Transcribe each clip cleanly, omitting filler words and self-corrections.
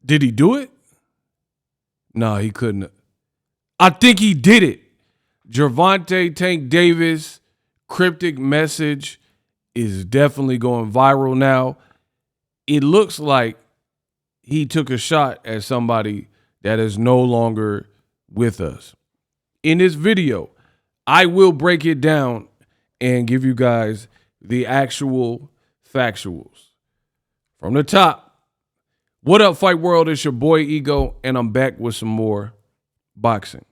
Did he do it? No, he couldn't. I think he did it. Gervonta Tank Davis cryptic message is definitely going viral now. It looks like he took a shot at somebody that is no longer with us. In this video, I will break it down and give you guys the actual factuals. From the top, what up, Fight World? It's your boy Ego, and I'm back with some more boxing.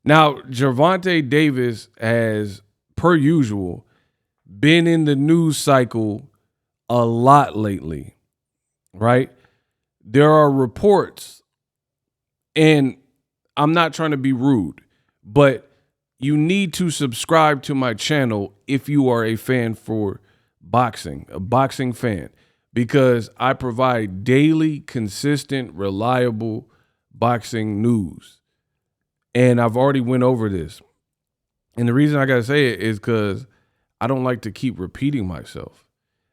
Now, Gervonta Davis has, per usual, been in the news cycle a lot lately, right? There are reports, and I'm not trying to be rude, but you need to subscribe to my channel if you are a fan for boxing, a boxing fan, because I provide daily, consistent, reliable boxing news. And I've already went over this. And the reason I got to say it is because I don't like to keep repeating myself.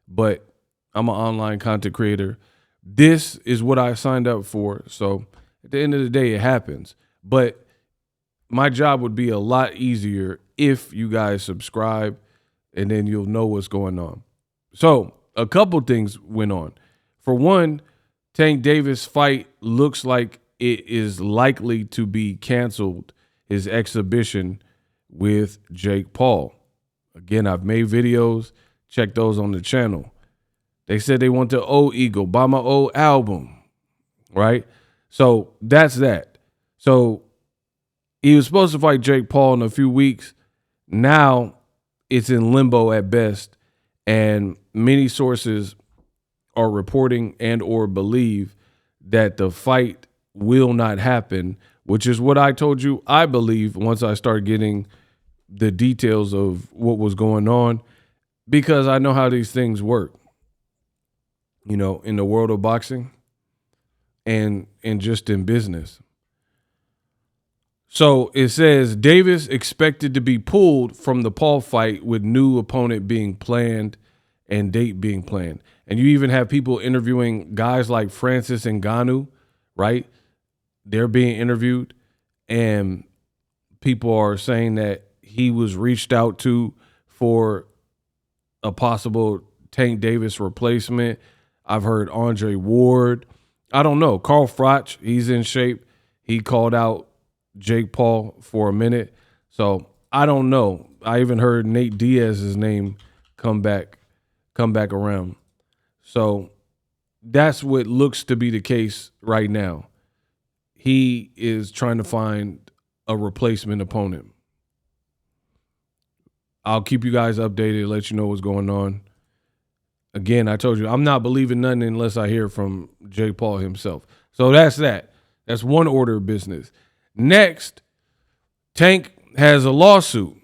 But I'm an online content creator. This is what I signed up for. So at the end of the day, it happens. But my job would be a lot easier if you guys subscribe, and then you'll know what's going on. So a couple things went on. For one, Tank Davis fight looks like it is likely to be canceled, his exhibition with Jake Paul. Again, I've made videos. Check those on the channel. They said they want the old Eagle, buy my old album, right? So that's that. So he was supposed to fight Jake Paul in a few weeks. Now it's in limbo at best, and many sources are reporting and or believe that the fight will not happen, which is what I told you I believe once I start getting the details of what was going on, because I know how these things work, you know, in the world of boxing and just in business. So it says Davis expected to be pulled from the Paul fight with new opponent being planned and date being planned. And you even have people interviewing guys like Francis Ngannou, right? They're being interviewed, and people are saying that he was reached out to for a possible Tank Davis replacement. I've heard Andre Ward. I don't know. Carl Froch, he's in shape. He called out Jake Paul for a minute. So I don't know. I even heard Nate Diaz's name come back around. So that's what looks to be the case right now. He is trying to find a replacement opponent. I'll keep you guys updated, let you know what's going on. Again, I told you, I'm not believing nothing unless I hear from Jake Paul himself. So that's that. That's one order of business. Next, Tank has a lawsuit,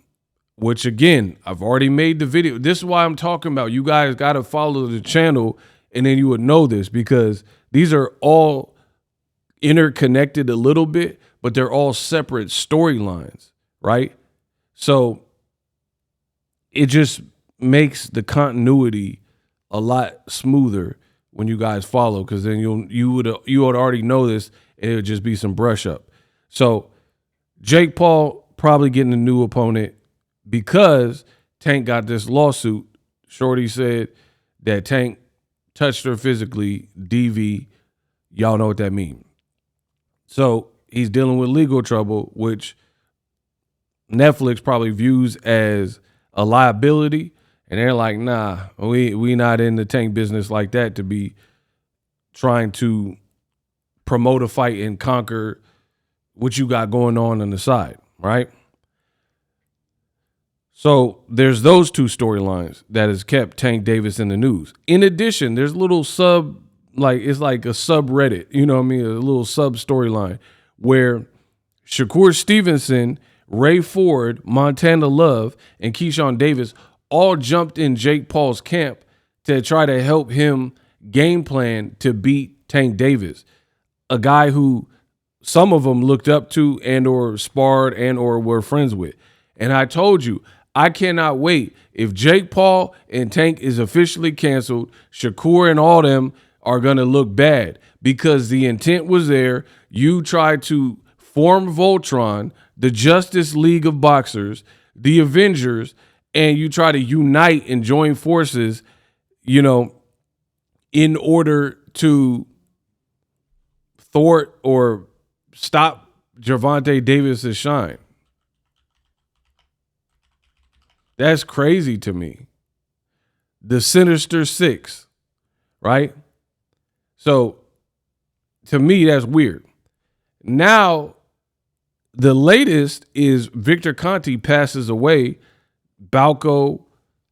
which again, I've already made the video. This is why I'm talking about. You guys got to follow the channel, and then you would know this, because these are all interconnected a little bit, but they're all separate storylines, right? So it just makes the continuity a lot smoother when you guys follow, because then you would already know this, and it would just be some brush up. So Jake Paul probably getting a new opponent because Tank got this lawsuit. Shorty said that Tank touched her physically, DV. Y'all know what that means. So he's dealing with legal trouble, which Netflix probably views as a liability. And they're like, nah, we not in the Tank business like that to be trying to promote a fight and conquer what you got going on the side, right? So there's those two storylines that has kept Tank Davis in the news. In addition, there's little it's like a subreddit, you know what I mean? A little sub storyline where Shakur Stevenson, Ray Ford, Montana Love, and Keyshawn Davis all jumped in Jake Paul's camp to try to help him game plan to beat Tank Davis, a guy who some of them looked up to and or sparred and or were friends with. And I told you, I cannot wait. If Jake Paul and Tank is officially canceled, Shakur and all them are going to look bad because the intent was there. You tried to form Voltron, the Justice League of Boxers, the Avengers, and you try to unite and join forces, you know, in order to thwart or stop Gervonta Davis's shine. That's crazy to me. The Sinister Six, right? So to me, that's weird. Now, the latest is Victor Conte passes away. Balco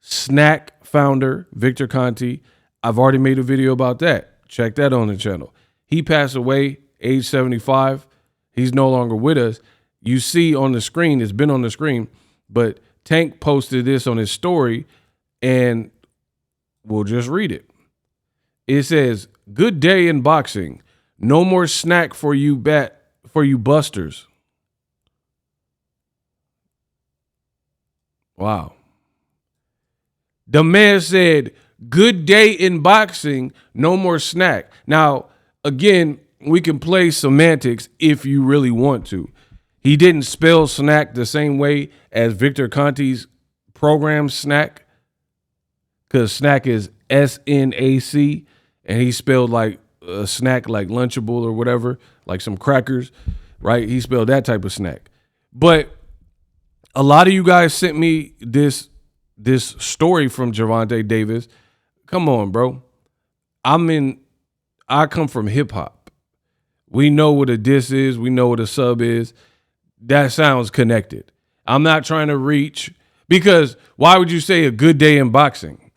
SNAC founder Victor Conte. I've already made a video about that. Check that on the channel. He passed away, age 75. He's no longer with us. You see on the screen, it's been on the screen, but Tank posted this on his story, and we'll just read it. It says, "Good day in boxing. No more snack for you busters." Wow. The man said, "Good day in boxing, no more snack." Now, again, we can play semantics if you really want to. He didn't spell snack the same way as Victor Conte's program SNAC, because snack is SNAC, and he spelled like a snack like Lunchable or whatever, like some crackers, right? He spelled that type of snack. But a lot of you guys sent me this story from Gervonta Davis. Come on, bro. I come from hip hop. We know what a diss is. We know what a sub is. That sounds connected. I'm not trying to reach, because why would you say a good day in boxing?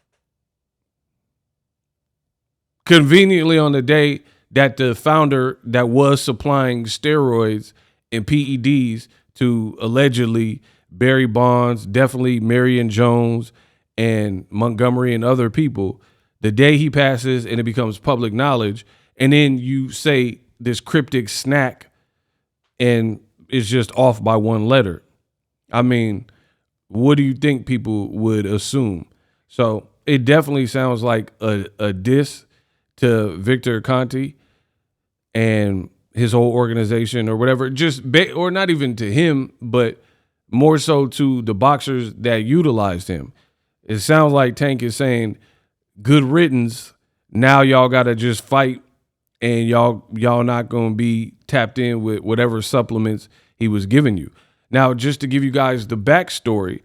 Conveniently on the day that the founder that was supplying steroids and PEDs to allegedly Barry Bonds, definitely Marion Jones and Montgomery and other people, the day he passes and it becomes public knowledge, and then you say this cryptic snack and it's just off by one letter. I mean, what do you think people would assume? So it definitely sounds like a diss to Victor Conte and his whole organization or whatever, or not even to him, but more so to the boxers that utilized him. It sounds like Tank is saying, good riddance. Now y'all got to just fight, and y'all not going to be tapped in with whatever supplements he was giving you. Now, just to give you guys the backstory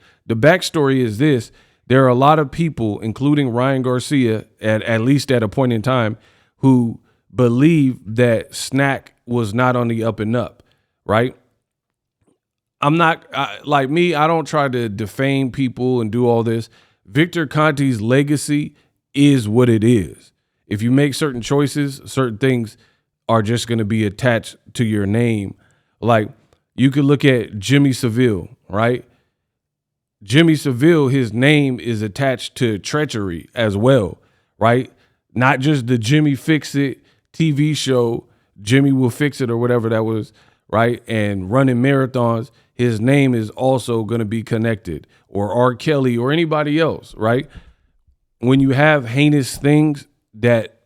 is this. There are a lot of people, including Ryan Garcia, at least at a point in time, who believe that SNAC was not on the up and up, right? I'm not, like me, I don't try to defame people and do all this. Victor Conte's legacy is what it is. If you make certain choices, certain things are just going to be attached to your name. Like, you could look at Jimmy Savile, right? Jimmy Savile, his name is attached to treachery as well, right? Not just the Jimmy Fix It TV show, Jimmy Will Fix It or whatever that was, right? And running marathons, his name is also going to be connected, or R. Kelly or anybody else, right? When you have heinous things that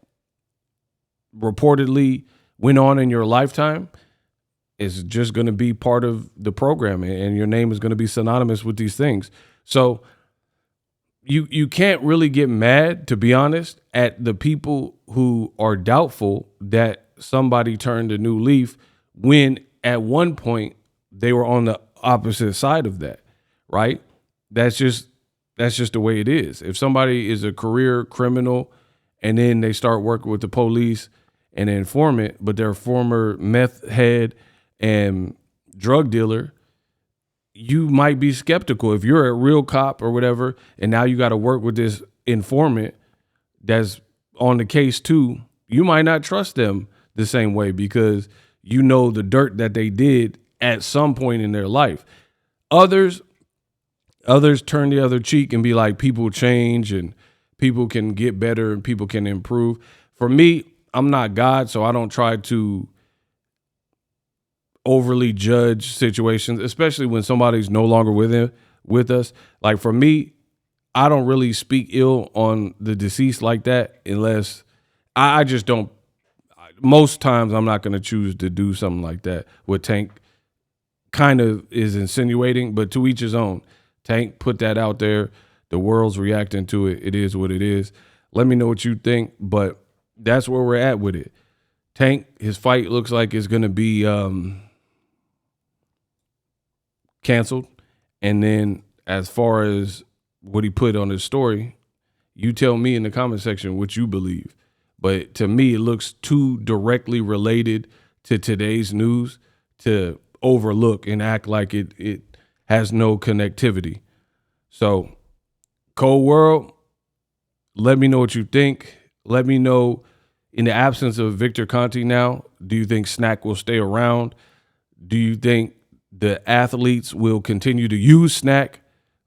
reportedly went on in your lifetime, it's just going to be part of the program, and your name is going to be synonymous with these things. So you can't really get mad, to be honest, at the people who are doubtful that somebody turned a new leaf when at one point they were on the opposite side of that, right? That's just the way it is. If somebody is a career criminal and then they start working with the police and an informant, but they're a former meth head and drug dealer, you might be skeptical. If you're a real cop or whatever, and now you got to work with this informant that's on the case too, you might not trust them the same way, because you know the dirt that they did at some point in their life. Others turn the other cheek and be like, people change and people can get better and people can improve. For me, I'm not God, so I don't try to overly judge situations, especially when somebody's no longer with us. Like, for me, I don't really speak ill on the deceased like that unless I just don't. Most times I'm not going to choose to do something like that. What Tank kind of is insinuating, but to each his own. Tank put that out there. The world's reacting to it. It is what it is. Let me know what you think, but that's where we're at with it. Tank, his fight looks like it's going to be canceled. And then as far as what he put on his story, you tell me in the comment section what you believe. But to me, it looks too directly related to today's news to overlook and act like it has no connectivity. So, Cold World, let me know what you think. Let me know, in the absence of Victor Conte now, do you think SNAC will stay around? Do you think the athletes will continue to use SNAC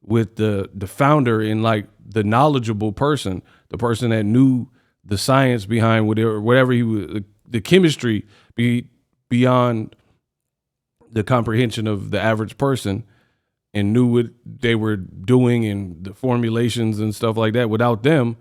with the founder and like the knowledgeable person, the person that knew the science behind whatever he was, the chemistry beyond the comprehension of the average person, and knew what they were doing and the formulations and stuff like that. Without them,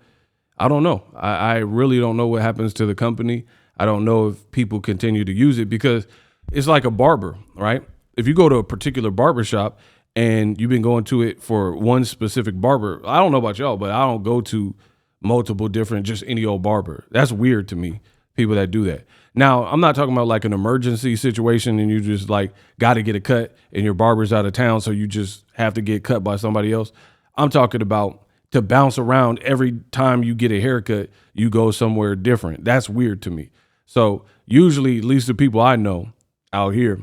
I don't know. I really don't know what happens to the company. I don't know if people continue to use it, because it's like a barber, right? If you go to a particular barbershop and you've been going to it for one specific barber, I don't know about y'all, but I don't go to multiple different, just any old barber. That's weird to me, people that do that. Now, I'm not talking about like an emergency situation and you just like got to get a cut and your barber's out of town, so you just have to get cut by somebody else. I'm talking about to bounce around every time you get a haircut, you go somewhere different. That's weird to me. So usually, at least the people I know out here,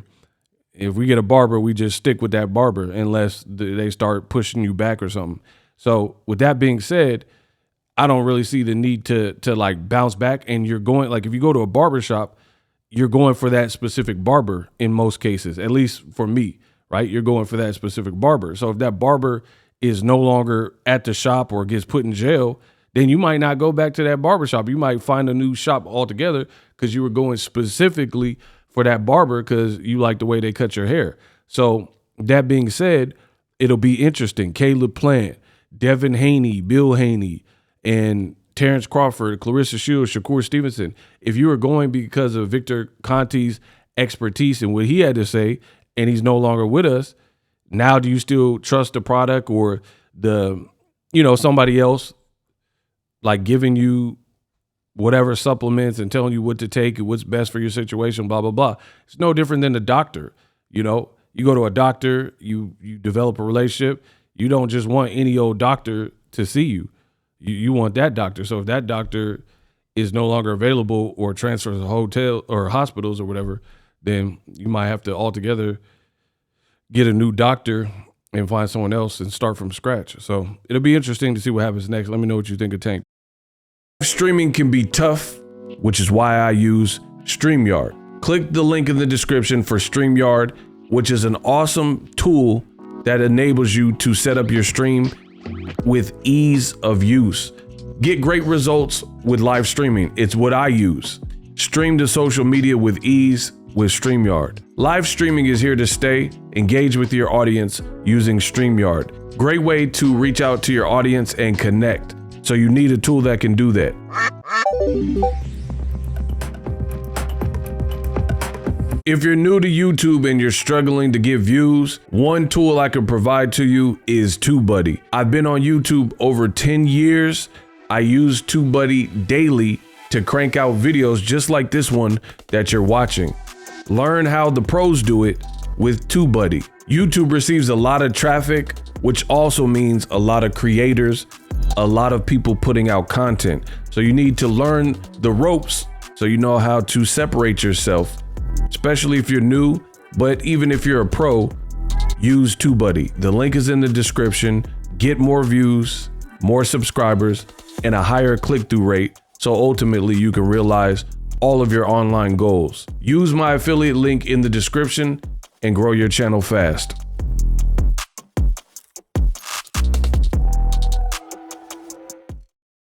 if we get a barber, we just stick with that barber unless they start pushing you back or something. So with that being said, I don't really see the need to like bounce back. And you're going, like, if you go to a barbershop, you're going for that specific barber in most cases, at least for me, right? You're going for that specific barber. So if that barber is no longer at the shop or gets put in jail, then you might not go back to that barbershop. You might find a new shop altogether because you were going specifically for that barber because you like the way they cut your hair. So that being said, it'll be interesting. Caleb Plant, Devin Haney, Bill Haney, and Terrence Crawford, Clarissa Shields, Shakur Stevenson. If you were going because of Victor Conte's expertise and what he had to say, and he's no longer with us, now do you still trust the product or somebody else like giving you whatever supplements and telling you what to take and what's best for your situation, blah, blah, blah. It's no different than the doctor. You go to a doctor, you develop a relationship. You don't just want any old doctor to see you. You want that doctor. So if that doctor is no longer available or transfers to hotel or hospitals or whatever, then you might have to altogether get a new doctor and find someone else and start from scratch. So it'll be interesting to see what happens next. Let me know what you think of Tank. Streaming can be tough, which is why I use StreamYard. Click the link in the description for StreamYard, which is an awesome tool that enables you to set up your stream with ease of use. Get great results with live streaming. It's what I use. Stream to social media with ease with StreamYard. Live streaming is here to stay. Engage with your audience using StreamYard. Great way to reach out to your audience and connect. So you need a tool that can do that. If you're new to YouTube and you're struggling to get views, one tool I can provide to you is TubeBuddy. I've been on YouTube over 10 years. I use TubeBuddy daily to crank out videos just like this one that you're watching. Learn how the pros do it with TubeBuddy. YouTube receives a lot of traffic, which also means a lot of creators, a lot of people putting out content. So you need to learn the ropes so you know how to separate yourself, especially if you're new, but even if you're a pro, use TubeBuddy. The link is in the description. Get more views, more subscribers, and a higher click-through rate, so ultimately you can realize all of your online goals. Use my affiliate link in the description and grow your channel fast.